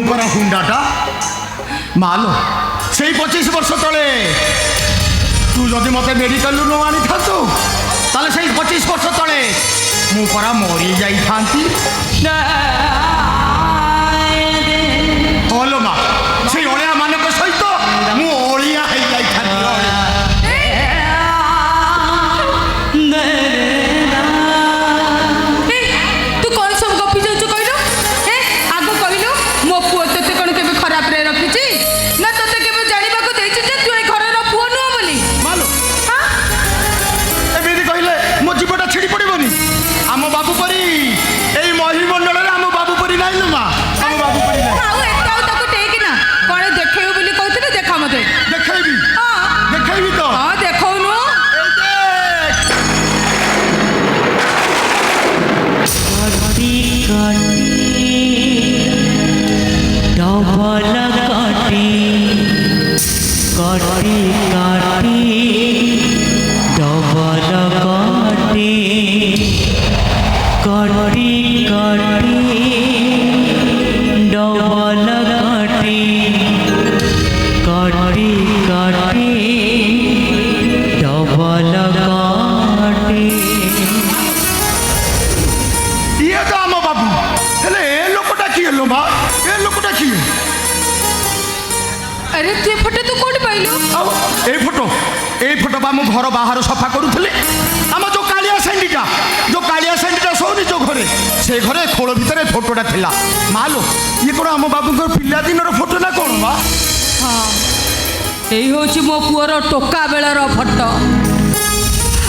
ପରା ହୁଣ୍ଡାଟା ମାଲୋ ସେଇ 25 ବର୍ଷ ତଳେ ତୁ ଯଦି ମୋତେ ମେଡ଼ିକାଲରୁ ନ ଆଣିଥାନ୍ତୁ ତାହେଲେ ସେଇ 25 ବର୍ଷ ତଳେ ମୁଁ ପରା ମରି ଯାଇଥାନ୍ତି। ହଲୋ ମା ସେଇ ଅଳିଆ ମାନଙ୍କ ସହିତ ମୁଁ ଅଳିଆ ହେଇଯାଇଥାନ୍ତି। এই ফটো বা ମୁଁ ଘର ବାହାର ସଫା କରୁଥିଲି ଆମ ଯେଉଁ କାଳିଆ ସାଣ୍ଡିଟା ଶୋଉନି ଯେଉଁ ଘରେ ସେ ଘରେ ଖୋଳ ଭିତରେ ଫଟୋଟା ଥିଲା। ମାଲୋ ଇଏ କ'ଣ ଆମ ବାବୁଙ୍କର ପିଲାଦିନର ଫଟୋ ନା କ'ଣ ବା? ହଁ ଏଇ ହେଉଛି ମୋ ପୁଅର ଟୋକା ବେଳର ଫଟୋ।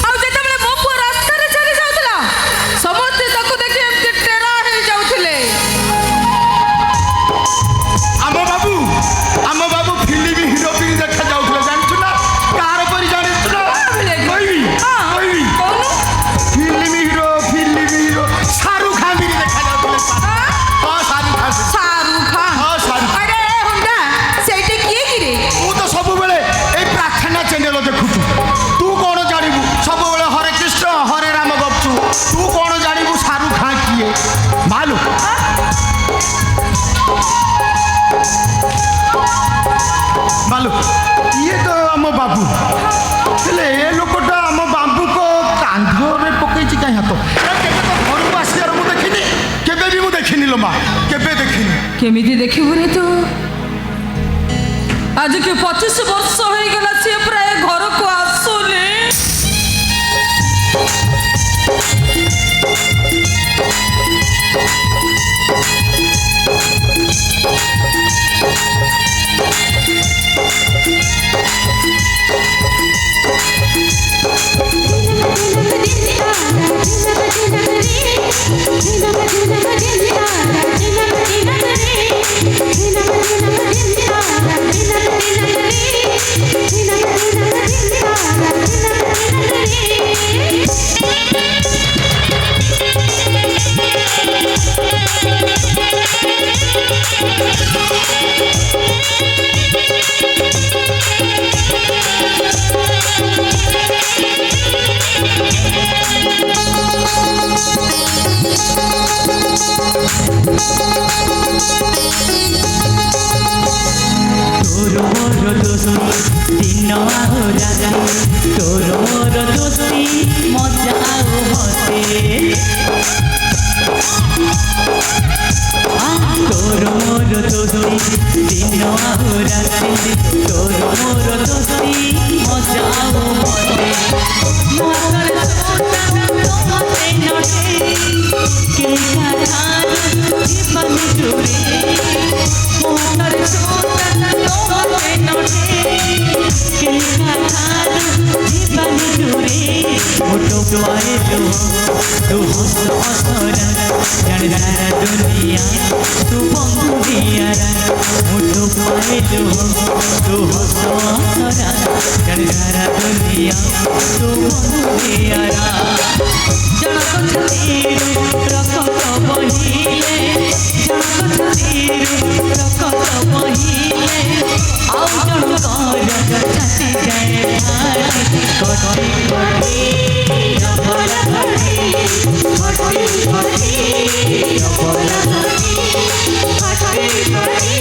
ଆଉ ଯେତେବେଳେ ମୋ ପୁଅ ରାସ୍ତାରେ ଚାଲି ଯାଉଥିଲା ସମସ୍ତେ ତାକୁ ଦେଖି ଏମିତି ଟେରା ହେଇଯାଉଥିଲେ। ଆମ ବାବୁ ଫିଲ୍ମ ହିରୋ ବି ଦେଖା ଯାଉଥିଲେ ଜାଣିଛୁ ନା? କାହାର କରି ଜାଣିଛୁ ନା? କହିବି ଫିଲ୍ମ ହିରୋ ଶାହରୁଖ ଖାନ ବି ଦେଖା ଯାଉଥିଲେ। ଶାହରୁଖ ଖାନ ଆରେ ହୁଣ୍ଡା ସେଇଟା କିଏ କିରେ? ତୁ ତ ସବୁବେଳେ ଏଇ ପ୍ରାର୍ଥନା ଚ୍ୟାନେଲ ଦେଖୁଛୁ ତୁ କ'ଣ ଜାଣିବୁ? ସବୁବେଳେ ହରେ କୃଷ୍ଣ ହରେ ରାମ ଗପଛୁ ତୁ କ'ଣ ଜାଣିବୁ ଶାହରୁଖ ଖାନ କିଏ? ମାଲୁ ମାଲୁ ଇଏ ତ ଆମ ବାବୁ ହେଲେ ଏ ଲୋକଟା ଆମ ବାବୁଙ୍କ କାନ୍ଧରେ ପକେଇଛି କାହିଁ ହାତ? କେବେ ତ ଘରକୁ ଆସିବାର ମୁଁ ଦେଖିନି, କେବେ ବି ମୁଁ ଦେଖିନି ଲୋ ମା, କେବେ ଦେଖିନି। କେମିତି ଦେଖିବୁନି ତୁ? ଆଜିକି 25 ବର୍ଷ ହେଇଗଲା ସିଏ ପ୍ରାୟ ଘରକୁ ଆସୁନି। दिन तोर मोर दोस्ती मजा आओ हसे तोर मोर दोस्ती दिन राति तोर मोर दोस्ती मजा आओ हसे मगर सोते नटे के खान जीवन जुरे मगर सोते नटे के खान जीवन जुरे मोटो पाए तू हंस असरा जान सारा दुनिया तू बंधु दियारा मोटो पाए तू हंस असरा जान सारा दुनिया तू बंधु दियारा जनक छतीर रखत बहिले जनक छतीर रखत बहिले आउ जनक छाती जाए भारी कटी कटी जबला कटी कटी कटी जबला कटी कटी कटी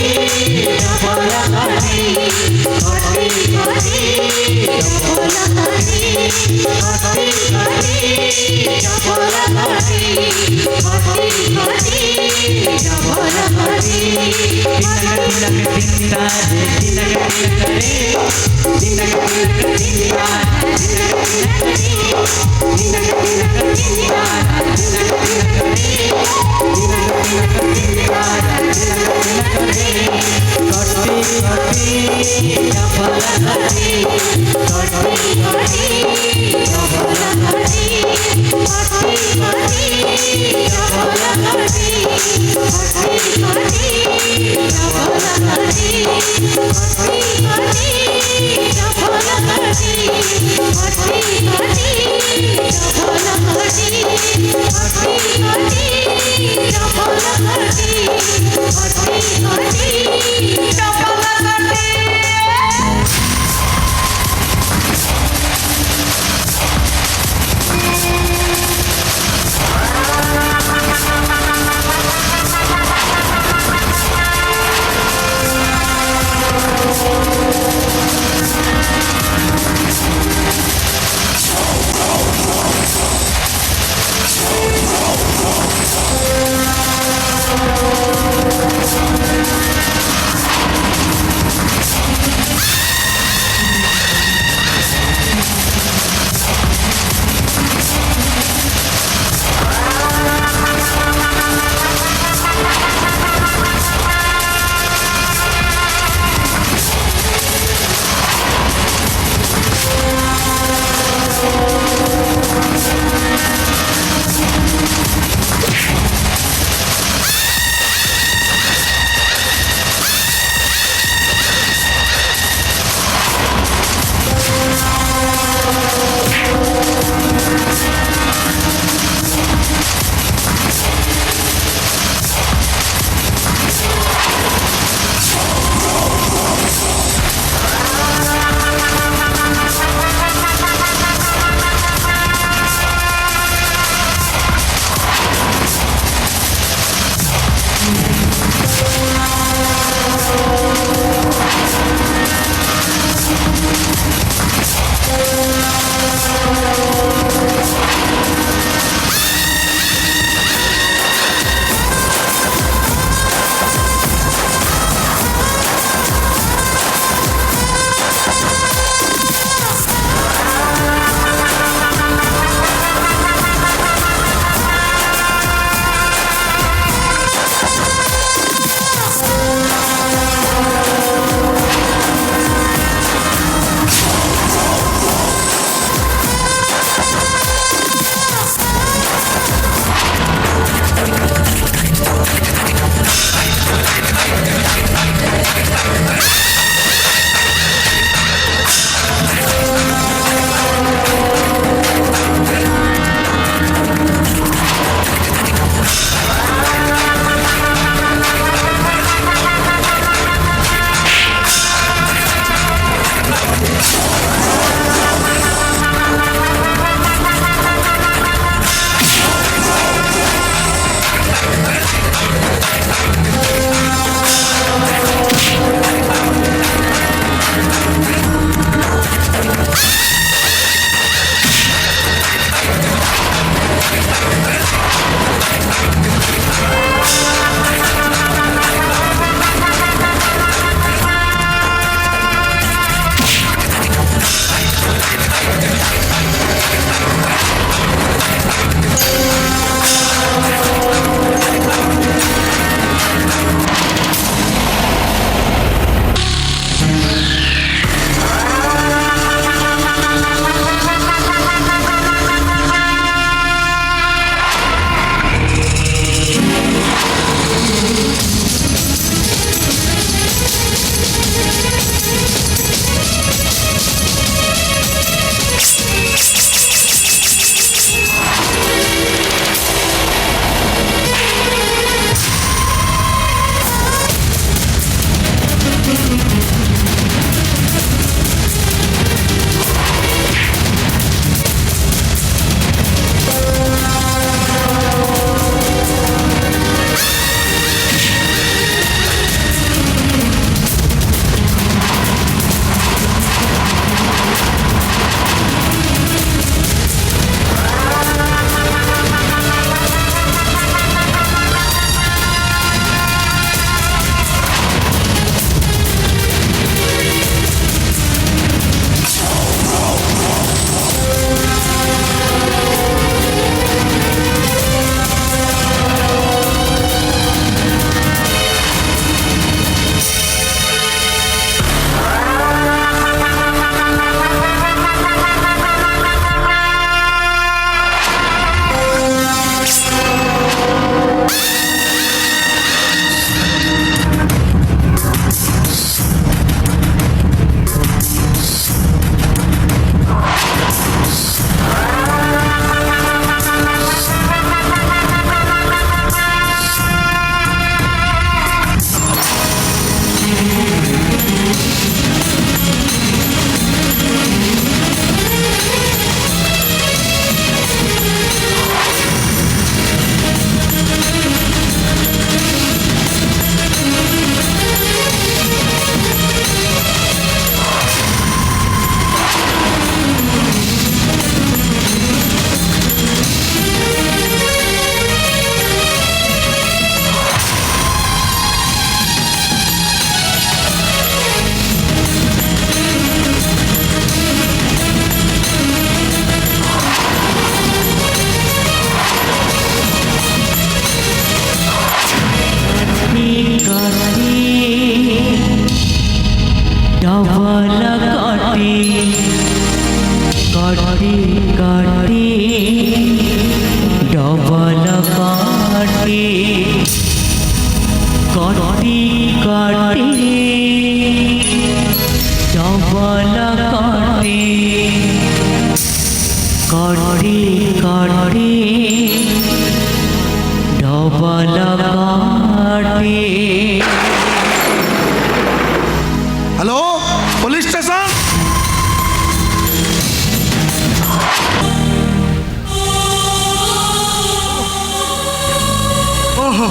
ଓହୋ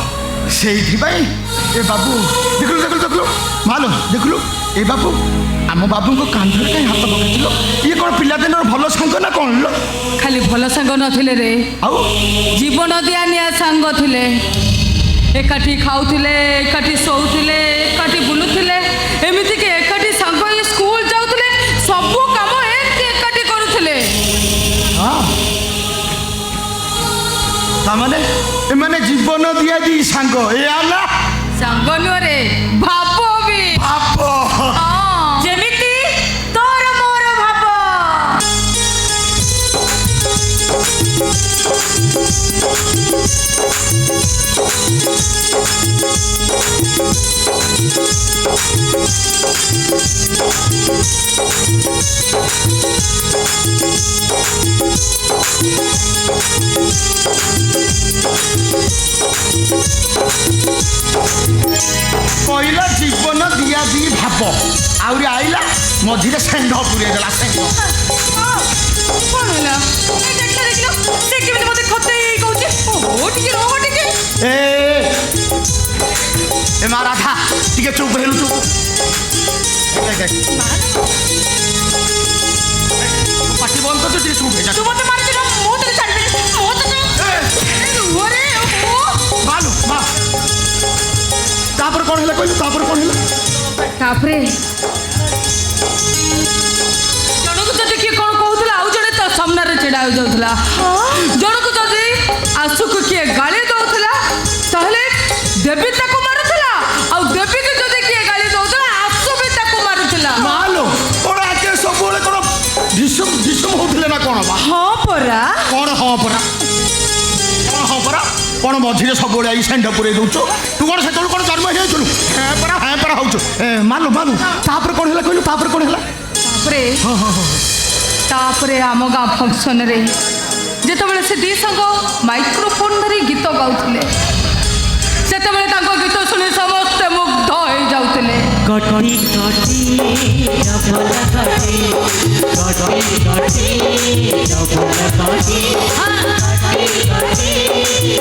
ସେଇଥିପାଇଁ ଏ ବାବୁ ଦେଖିଲୁ ଦେଖିଲୁ ଦେଖିଲୁ ମାଲୋ ଦେଖିଲୁ ଏ ବାବୁ ଆମ ବାବୁଙ୍କ କାନ୍ଧରେ କାହିଁ ହାତ ପକାଇଥିଲ ଇଏ କ'ଣ ପିଲାଦିନର ଭଲ ସାଙ୍ଗ ନା କ'ଣ ଲୋ ଖାଲି ଭଲ ସାଙ୍ଗ ନଥିଲେ ରେ, ଆଉ ଜୀବନ ଦିଆନିଆ ସାଙ୍ଗ ଥିଲେ। ଏକାଠି ଖାଉଥିଲେ, ଏକାଠି ଶୋଉଥିଲେ, ଏକାଠି ବୁଲୁଥିଲେ, ଏମିତିକି ଏକାଠି ସାଙ୍ଗ ହେଇ ସ୍କୁଲ ଯାଉଥିଲେ, ସବୁ କାମ ଏମିତି ଏକାଠି କରୁଥିଲେ। ହଁ ତାମାନେ ଏମାନେ ଜୀବନ ଦିଆ ଦି ସାଙ୍ଗ ଏଇଆ ନା ସାଙ୍ଗ ନୁହଁରେ ଭାବ ବି ବାପ ଯେମିତି ତୋର ମୋର ଭାବ। କହିଲା ଜୀବନ ଦିଆ ଦି ଭାବ ଆହୁରି ଆଇଲା ମଝିରେ ଷେଣ୍ଢ ପୁରେଇ ଦେଲା ଷେଣ୍ଢ କଣ ହେଲା? ଦେଖିଲ ସେ କେମିତି ମତେ ଖତେଇ କହୁଛି ଓହୋ ଟିକେ ରହ ଟିକେ। ଏ ମା ରାଧା ଟିକେ ଚୁପ ହେଲୁ ଚୁପ ପାଟି ବନ୍ଦ କରୁଛୁ ଟିକେ ଚୁପ ହେଇଯା ତୁ ମତେ ମାରୁଛୁ ନା ମୁଁ ତତେ ଛାଡ଼ିବିନି ମୁଁ ତତେ ରୁହରେ ମାଲୁ ମା ତାପରେ କ'ଣ ହେଲା କହିଲୁ ତାପରେ କ'ଣ ହେଲା ତାପରେ ଜଣକୁ ଯଦି କିଏ କ'ଣ କହୁଥିଲା ଆଉ ଜଣେ ତା ସାମ୍ନାରେ ଛିଡ଼ା ହୋଇଯାଉଥିଲା। ଜଣକୁ ଯଦି ଆସୁକୁ କିଏ ଗାଳି ଦଉଥିଲା ତାହେଲେ ଦେବୀ ତାକୁ ମାରୁଥିଲା, ଆଉ ଦେବୀକୁ ଯଦି କିଏ ଗାଳି ଦଉଥିଲା ଆସୁ ବି ତାକୁ ମାରୁଥିଲା। ମାଲୋ କ'ଣ ଆଗେ ସବୁବେଳେ କ'ଣ ଢିସୁମ ଢିସୁମ ହଉଥିଲେ ନା କ'ଣ ବା ହଁ ପରା କ'ଣ ହଁ ପରା କ'ଣ ହଁ ପରା କ'ଣ ମଝିରେ ସବୁବେଳେ ଏଇ ଷେଣ୍ଢ ପୁରେଇ ଦଉଛୁ ତୁ କ'ଣ ସେତେବେଳେ କ'ଣ ଜନ୍ମ ହେଇଯାଇଥିଲୁ ହଁ ପରା ହଉଛୁ ମାଲୁ ମାଲୁ ତାପରେ କ'ଣ ହେଲା କହିଲୁ ତାପରେ କ'ଣ ହେଲା ତାପରେ ଆମ ଗାଁ ଫଙ୍କସନରେ ଯେତେବେଳେ ସେ ଦି ସାଙ୍ଗ ମାଇକ୍ରୋଫୋନ ଧରି ଗୀତ ଗାଉଥିଲେ ସେତେବେଳେ ତାଙ୍କ ଗୀତ ଶୁଣି ସମସ୍ତେ ମୁଗ୍ଧ ହେଇଯାଉଥିଲେ। କଟି କଟି ଡବଲ କଟି କଟି କଟି ଡବଲ କଟି କଟି କଟି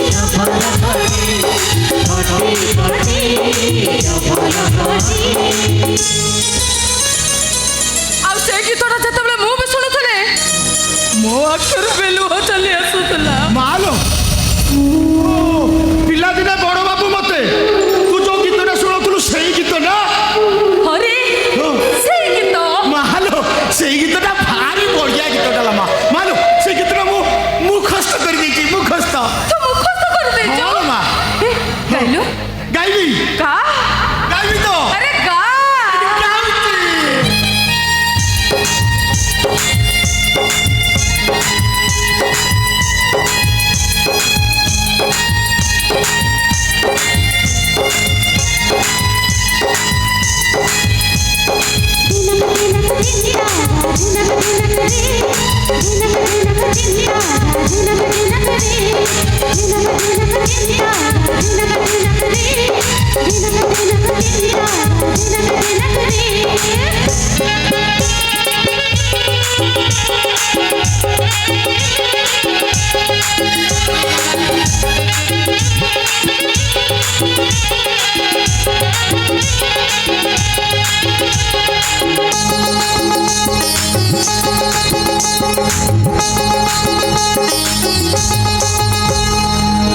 ଡବଲ କଟି କଟି କଟି ଡବଲ କଟି। ଆଉ ସେ ଗୀତଟା ଯେତେବେଳେ ମୁଁ ବି ଶୁଣୁଥିଲି ମୋ ଆଖିରୁ ବି ଲୁହ ଚାଲି ଆସୁଥିଲା। ମାଲୋ ପିଲାଦିନେ ବଡ଼ ବାବୁ ମତେ ତୁ ଯୋଉ ଗୀତଟା ଶୁଣୁଥିଲୁ ସେଇ ଗୀତ ନା ହରେ ସେଇ ଗୀତ ମାଲୋ ସେଇ ଗୀତଟା ଭାରି ବଢ଼ିଆ ଗୀତଟା ମା ମାଲୋ ସେଇ ଗୀତଟା ମୁଁ ମୁଖସ୍ତ କରିଦେଇଛି ମୁଖସ୍ତ ତୁ ମୁଖସ୍ତ କରିଦେଇଛୁ ହଁ ମା ଗାଇଲୁ ଗାଇବି କା ଗାଇବି ତ ଆରେ ଗା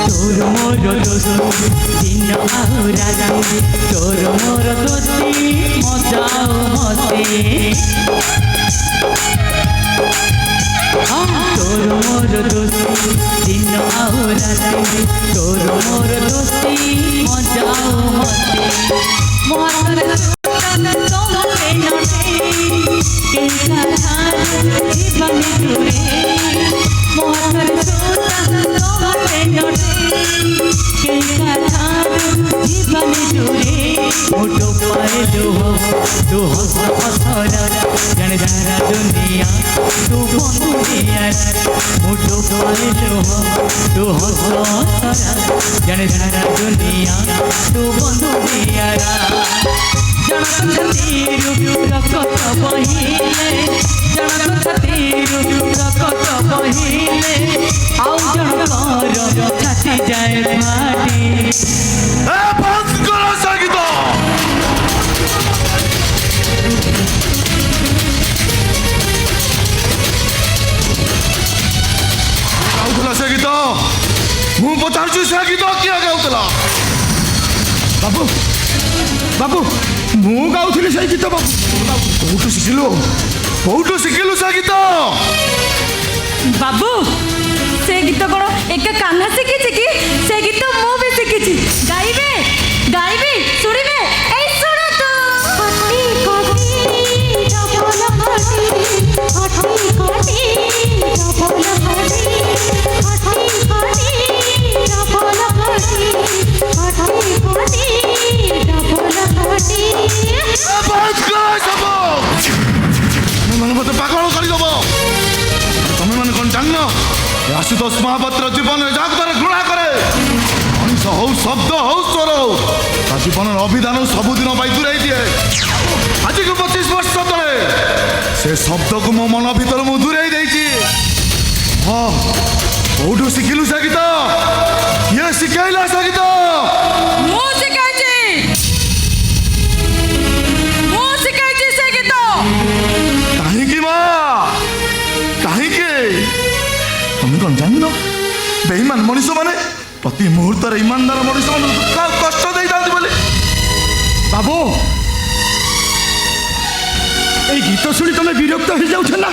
তোর মোর দোস্তি দিন আও রাতি তোর মোর দোস্তি মজা মতে তোর মোর দোস্তি দিন আও রাতি তোর মোর দোস্তি মজা মতে মহাতর তোমারে নটে কে সাধার জীবন জুড়ে মহাতর তোমারে নটে কে সাধার জীবন জুড়ে মোটো পায়ে দু হস হসরা জান জানা দুনিয়া তু বন্ধু দিয়ার মোটো পায়ে দু হস হসরা জান জানা দুনিয়া তু বন্ধু দিয়ার জনক ছাতিরু রকত বহিলে জনক ছাতিরু রকত বহিলে আউ জনকর ছাতি যায় মাটি ବାବୁ ବାବୁ ମୁଁ ଗାଉଥିଲି ସେଇ ଗୀତ ବାବୁ କୋଉଠୁ ଶିଖିଲୁ ସେ ଗୀତ? ବାବୁ ସେ ଗୀତ କ'ଣ ଏକା କାହ୍ନା ଶିଖିଛି କି? ସେ ଗୀତ ମୁଁ ବି ଶିଖିଛି। ଗାଇବେ ଗାଇବେ ଶୁଣିବେ? ଏଇ ଶୁଣନ୍ତୁ। ତମେମାନେ ମତେ ପାଗଳ କରିଦେବ। ତମେମାନେ କ'ଣ ଜାଣିନ? ଆଶୁତୋଷ ମହାପାତ୍ର ଜୀବନରେ ଯାହାକୁ ତାର ଘୃଣା କରେ, ମଣିଷ ହଉ ଶବ୍ଦ ହଉ ସ୍ୱର ହଉ, ତା ଜୀବନର ଅଭିଧାନ ସବୁଦିନ ପାଇଁ ଦୂରେଇ ଦିଏ। ଆଜିକୁ 25 ବର୍ଷ ତଳେ ସେ ଶବ୍ଦକୁ ମୋ ମନ ଭିତରୁ ମୁଁ ଦୂରେଇ ଦେଇଛି। ହଁ, କୋଉଠୁ ଶିଖିଲୁ ସେ ଗୀତ? କିଏ ଶିଖେଇଲା ସେ ଗୀତ? ମୁଁ ଶିଖାଇଛି ସେ ଗୀତ। କାହିଁକି ମା? କାହିଁକି? ତମେ କ'ଣ ଜାଣିନ? ବେଇମାନ ମଣିଷ ମାନେ ପ୍ରତି ମୁହୂର୍ତ୍ତରେ ଇମାନଦାର ମଣିଷ ମାନଙ୍କୁ ଦୁଃଖ ଆଉ କଷ୍ଟ ଦେଇଥାନ୍ତି ବୋଲି। ବାବୁ এই গীত শুনি তুমি বিরক্ত হয়ে যাচ্ছ না?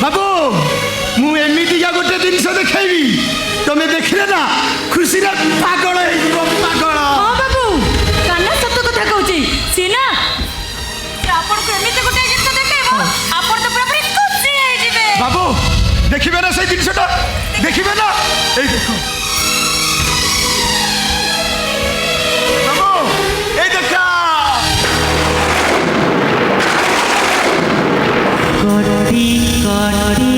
বাবু ମୁଁ ଏମିତିକା ଗୋଟେ ଜିନିଷ ଦେଖେଇବି, ତମେ ଦେଖିଲେ ନା ଖୁସିରେ ପାଗଳ ହେଇଯିବ। ପାଗଳ। ହଁ ବାବୁ, କାହ୍ନା ସତ କଥା କହୁଛି। ସିଏ ନା ଆପଣଙ୍କୁ ଏମିତି ଗୋଟେ ଗୀତ ଦେଖେଇବ, ଆପଣ ତ ପୁରା ଖୁସି ହେଇଯିବେ। ବାବୁ ଦେଖିବେ ନା ସେଇ ଜିନିଷଟା? ଦେଖିବେ ନା? এই দেখো বাবু, এই দেখা। কটি কটি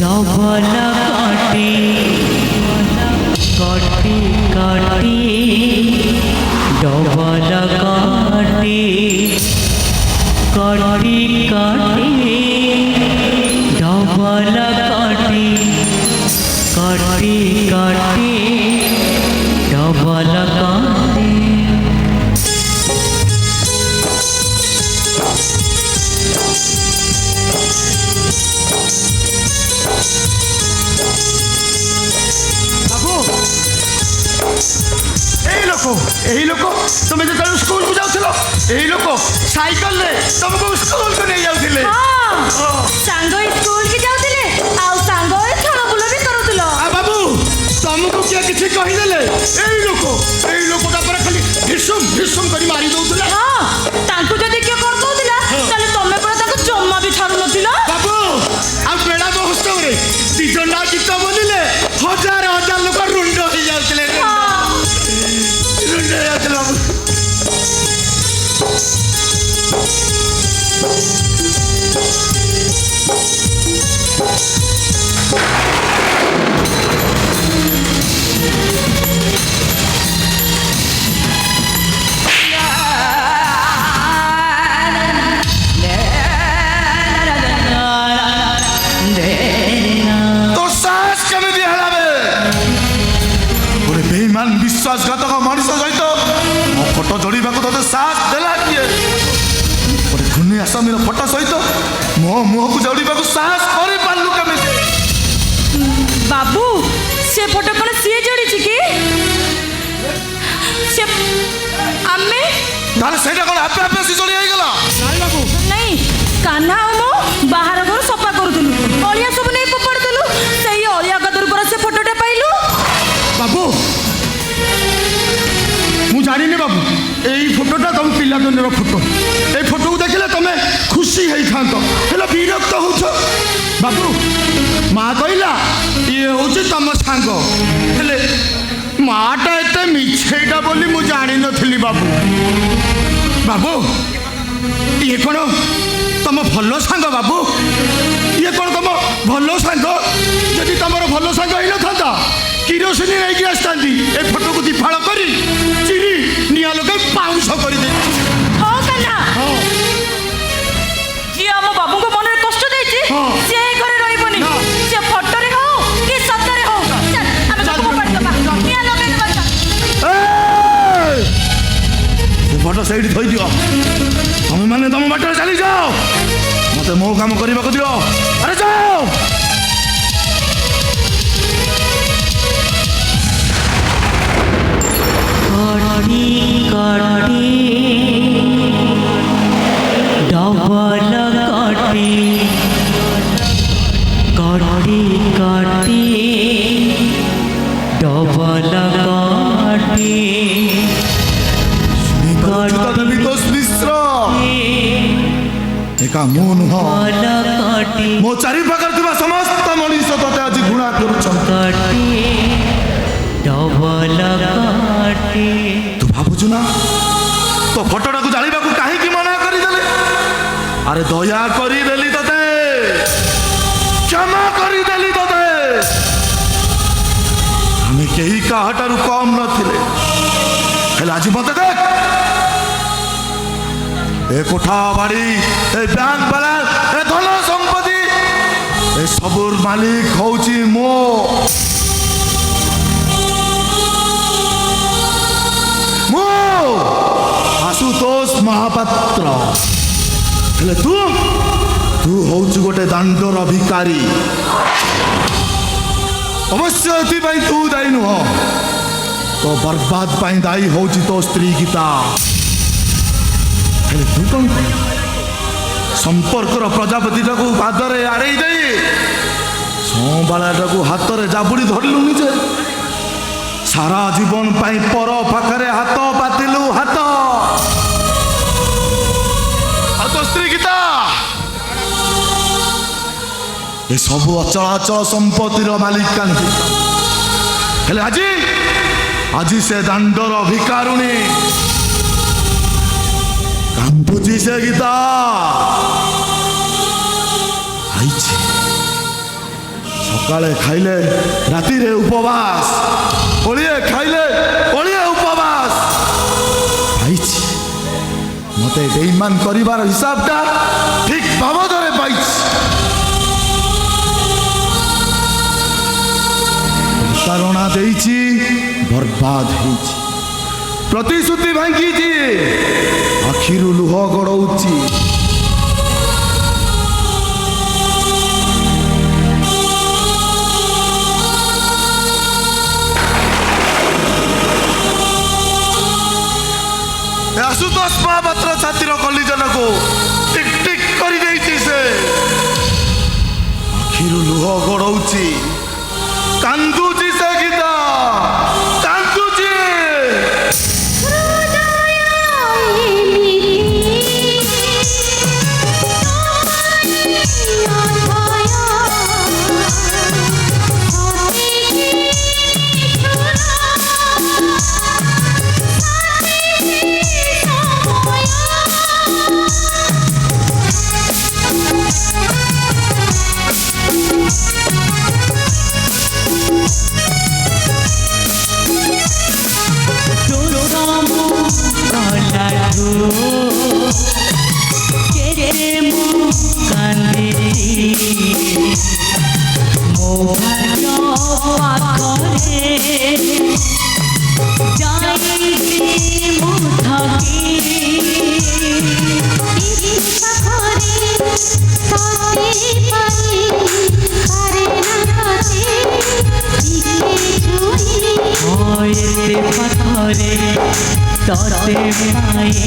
ডবল কটি কটি কটি ডবল কটি কটি কটি ডবল কটি কটি কটি ডবল কটি। বাবু এই লোক তুমি যেତେବେଳେ স্কুলକୁ ଯାଉଥିଲ, এই লোক ସାଇକେଲରେ ତମକୁ ସ୍କୁଲକୁ ନେଇ ଯାଉଥିଲେ। ସାଙ୍ଗ ସ୍କୁଲ କି ଯାଉଥିଲେ ଆଉ ସାଙ୍ଗ ଖେଳ ବୁଲ ବି କରୁଥିଲ। ବାବୁ ତମକୁ କିଏ କିଛି କହିଦେଲେ? এই ଲୋକଟା ପରେ ଖାଲି ଢିସୁମ ଢିସୁମ କରି ମାରି ଦଉଥିଲା। ହଁ, ତାଙ୍କୁ ଯଦି କିଏ କ'ଣ କହୁଥିଲା ତାହେଲେ ତମେ ପୁରା ତାକୁ ଜମା ବି ଛାଡୁନଥିଲ। ବାବୁ ଆଉ ବେଳା ମହୋତ୍ସବରେ ଦି ଜଣ ଗୀତ ବୋଲିଲେ ହଜାର ହଜାର ଲୋକ ରୁଣ୍ଡ ହେଇଯାଉଥିଲେ। ରୁଣ୍ଡ ହେଇଯାଉଥିଲେ ବାବୁ। বিশ্বাসঘাতক মଣିଷ ସହିତ ମୋ ଫଟୋ ଯୋଡ଼ିବାକୁ ତତେ ସାହସ ଦେଲା କିଏ? ଗୋଟେ ଘୂର୍ଣ୍ଣି ଆସାମୀର ଫଟୋ ସହିତ ମୋ ମୁହଁକୁ ଯୋଡ଼ିବାକୁ ସାହସ କରିପାରିଲୁ କେମିତି? ବାବୁ ସେ ଫଟୋ କ'ଣ ସିଏ ଯୋଡ଼ିଛି କି? ସେ ଆମେ ତାହେଲେ ସେଇଟା କ'ଣ ଆପେ ଆପେ ସେ ଯୋଡ଼ି ହେଇଗଲା? ନାଇଁ ବାବୁ, ନାଇଁ, କାହ୍ନା ଆଉ ମୁଁ ବାହାର ଘର ସଫା କରୁଥିଲୁ, ଅଳିଆ ସବୁ ନେଇ ଫୋପାଡୁଥିଲୁ, ସେଇ ଅଳିଆ ଗାଦରୁ ପରା ସେ ଫଟୋଟା ପାଇଲୁ। ବାବୁ ମୁଁ ଜାଣିନି ବାବୁ, ଏଇ ଫଟୋଟା ତମ ପିଲାଦିନର ଫଟୋ। ଏଇ ଫଟୋକୁ ଦେଖିଲେ ତମେ ଖୁସି ହେଇଥାନ୍ତ, ହେଲେ ବିରକ୍ତ ହଉଛ। ବାବୁ ମା କହିଲା ଇଏ ହଉଛି ତମ ସାଙ୍ଗ, ହେଲେ ମାଟା ଏତେ ମିଛେଇଟା ବୋଲି ମୁଁ ଜାଣିନଥିଲି ବାବୁ। ବାବୁ ଇଏ କ'ଣ ତମ ଭଲ ସାଙ୍ଗ? ବାବୁ ଇଏ କ'ଣ ତମ ଭଲ ସାଙ୍ଗ? ଯଦି ତମର ଭଲ ସାଙ୍ଗ ହେଇନଥାନ୍ତା କିରୋସିନି ନେଇକି ଆସିଥାନ୍ତି, ଏ ଫଟୋକୁ ଦିଫାଳ କରି ଚିରି ନିଆଁ ଲଗାଇ ପାଉଁଶ କରିଦେଇ। ହଁ କାହ୍ନା, ଯିଏ ଆମ ବାବୁଙ୍କ ମନରେ କଷ୍ଟ ଦେଇଛି ସେ ଏ ଘରେ ରହିବନି। ସେ ଫଟୋରେ ହଉ କି ସତରେ ହଉ, ଆମେ ତାକୁ ଫୋପାଡ଼ିଦେବା, ନିଆଁ ଲଗାଇଦେବା। ସେ ଫଟୋ ସେଇଠି ଥୋଇଦିଅ। ତମେ ମାନେ ତମ ବାଟରେ ଚାଲିଯାଅ, ମତେ ମୋ କାମ କରିବାକୁ ଦିଅ। ଆରେ ଯାଅ। ଏକା ମୁଁ ନୁହଁ ଡବଲ କାଟି ମୋ ଚାରି ପାଖରେ ଥିବା ସମସ୍ତ ମଣିଷ ତତେ ଆଜି ଘୃଣା କରୁଛନ୍ତି। କାଟି ଡବଲ କାଟି ତୁ ଭାବୁଛୁ ନା ତୋ ଫଟୋଟାକୁ ଜାଳିବାକୁ କାହିଁକି ମନା କରିଦେଲେ? ଆରେ ଦୟା କରିଦେଲି ତତେ, କ୍ଷମା କରିଦେଲି ତତେ। ଆମେ କେହି କାହାଠାରୁ କମ୍ ନଥିଲେ, ହେଲେ ଆଜି ମତେ ଦେଖ, ଏ କୋଠା ବାଡ଼ି, ଏ ବ୍ୟାଙ୍କ ବାଲାନ୍ସ, ଏ ଧନ ସମ୍ପତ୍ତି, ଏ ସବୁର ମାଲିକ ହଉଛି ମୁଁ। ଆଶୁତୋଷ ମହାପାତ୍ର। ହେଲେ ତୁ ହଉଛୁ ଗୋଟେ ଦାଣ୍ଡର ଭିକାରୀ। ଅବଶ୍ୟ ଏଥିପାଇଁ ତୁ ଦାୟୀ ନୁହଁ, ତୋ ବର୍ବାଦ ପାଇଁ ଦାୟୀ ହଉଛି ତୋ ସ୍ତ୍ରୀ ଗୀତା। ହେଲେ ତୁ କଣ ସମ୍ପର୍କର ପ୍ରଜାପତିଟାକୁ ପାଦରେ ଆଡ଼େଇ ଦେଇ ସଂବାଳାଟାକୁ ହାତରେ ଜାବୁଡ଼ି ଧରିଲୁନି ଯେ ସାରା ଜୀବନ ପାଇଁ ପର ପାଖରେ ହାତ ପାତିଲୁ ହାତ। ଆଉ ତୋ ସ୍ତ୍ରୀ ଗୀତା ଏସବୁ ଅଚଳାଚଳ ସମ୍ପତ୍ତିର ମାଲିକ କାନ୍ତି। ହେଲେ ଆଜି ସେ ଦାଣ୍ଡର ଭିକାରୁଣୀ କାନ୍ଦୁଛି। ସେ ଗୀତା ଆଇଛି, ସକାଳେ ଖାଇଲେ ରାତିରେ ଉପବାସ, ଓଳିଏ ଖାଇଲେ ଓଳିଏ ଉପବାସ। ପାଇଛି ମତେ ବେଇମାନ କରିବାର ହିସାବଟା ଠିକ ବାବଦରେ ପାଇଛି। ପ୍ରତାରଣା ଦେଇଛି, ବର୍ବାଦ ହେଇଛି, ପ୍ରତିଶ୍ରୁତି ଭାଙ୍ଗିଛି, ଆଖିରୁ ଲୁହ ଗଡ଼ଉଛି। ଆଶୁତୋଷ ମହାପାତ୍ର ଛାତିର କଲିଜନକୁ ଟିକ ଟିକ କରିଦେଇଛି। ସେ ଆଖିରୁ ଲୁହ ଗଡ଼ଉଛି, କାନ୍ଦୁଛି। ସେ ଗୀତା କାନ୍ଦୁଛି। तोते पाए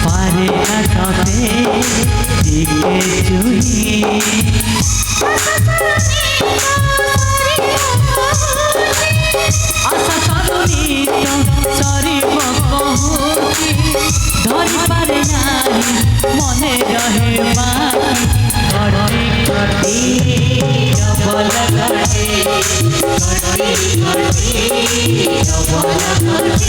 पारे ना तोते दिखे जुई आशा करुनी तो सरी बहुती धरी पारे नाही मने रहे बाकी कटी कटी डबल कटी कटी कटी डबल कटी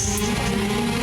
Thank you.